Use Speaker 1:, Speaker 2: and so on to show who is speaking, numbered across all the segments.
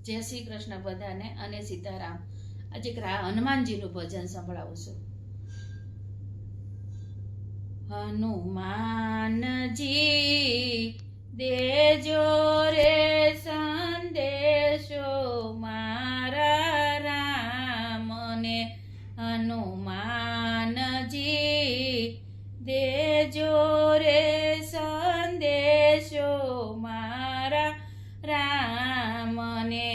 Speaker 1: જય શ્રી કૃષ્ણ બધાને અને સીતારામ। આજે હનુમાનજીનું ભજન સંભળાવું છું। હનુમાનજી દેજો રે સંદેશો મારા રામને। હનુમાનજી દેજો રે સંદેશો મારા રામને।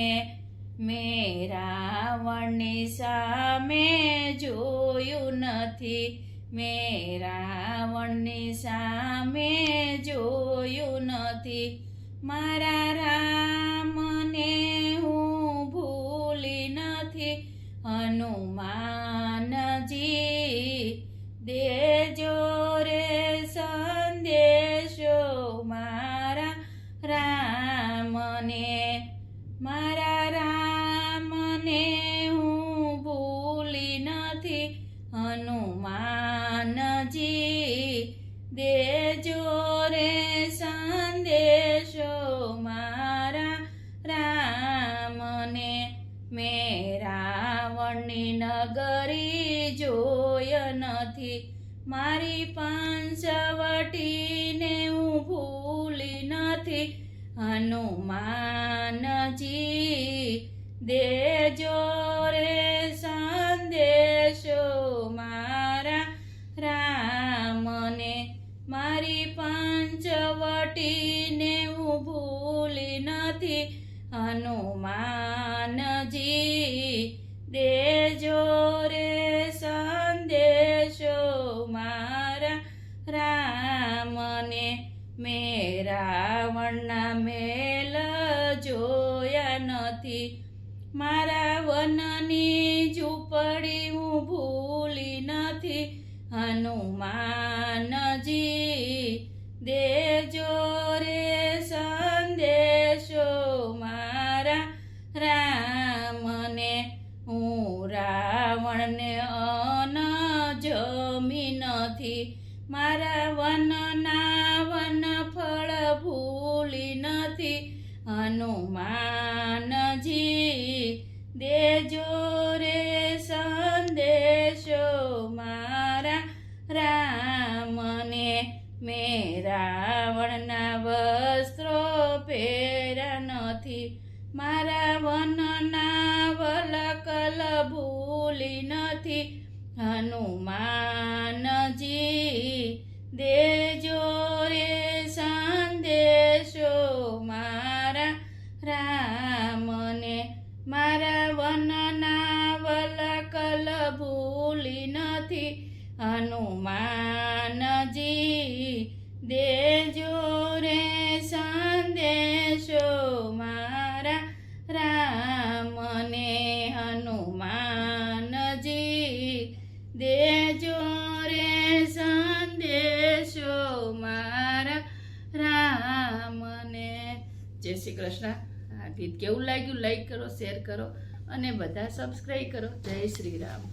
Speaker 1: મેં રાવણની સામે જોયું નથી, મેં રાવણની સામે જોયું નથી। મારા રામને હું ભૂલી નથી। હનુમાનજી દેજો રે સંદેશો મારા રામને। મારા રામને હું ભૂલી નથી। હનુમાનજી દેજો રે સંદેશો મારા રામને। મેં રાવણની નગરી જોય નથી, મારી પંચવટીને હું ભૂલી નથી। હનુમાનજી દેજો રે સંદેશો મારા રામને। મારી પંચવટીને હું ભૂલી નથી। હનુમાનજી દેજો રે સંદેશો મારા રામને। મેં રાવણના મેલ જોયા નથી, મારા વનની ઝૂંપડી હું ભૂલી નથી। હનુમાનજી દેજો રે સંદેશો મારા રામને। હું રાવણને અન જમી નથી, મારા વનના વનફળ ભૂલી નથી। હનુમાનજી દેજો રે સંદેશો મારા રામને। મેં રાવણના વસ્ત્રો પહેર્યા નથી, મારા વનના વલકલ ભૂલી નથી। હનુમાનજી દેજો રે સંદેશો મારા રામને। મારા વનના વલકલ ભૂલી નથી। હનુમાનજી દેજો રે સંદેશો મારા રામને। હનુમાનજી દેજો રે સંદેશો મારા રામને। જય શ્રી કૃષ્ણ। આ ગીત કેવું લાગ્યું લાઈક કરો, શેર કરો અને બધા સબસ્ક્રાઈબ કરો। જય શ્રી રામ।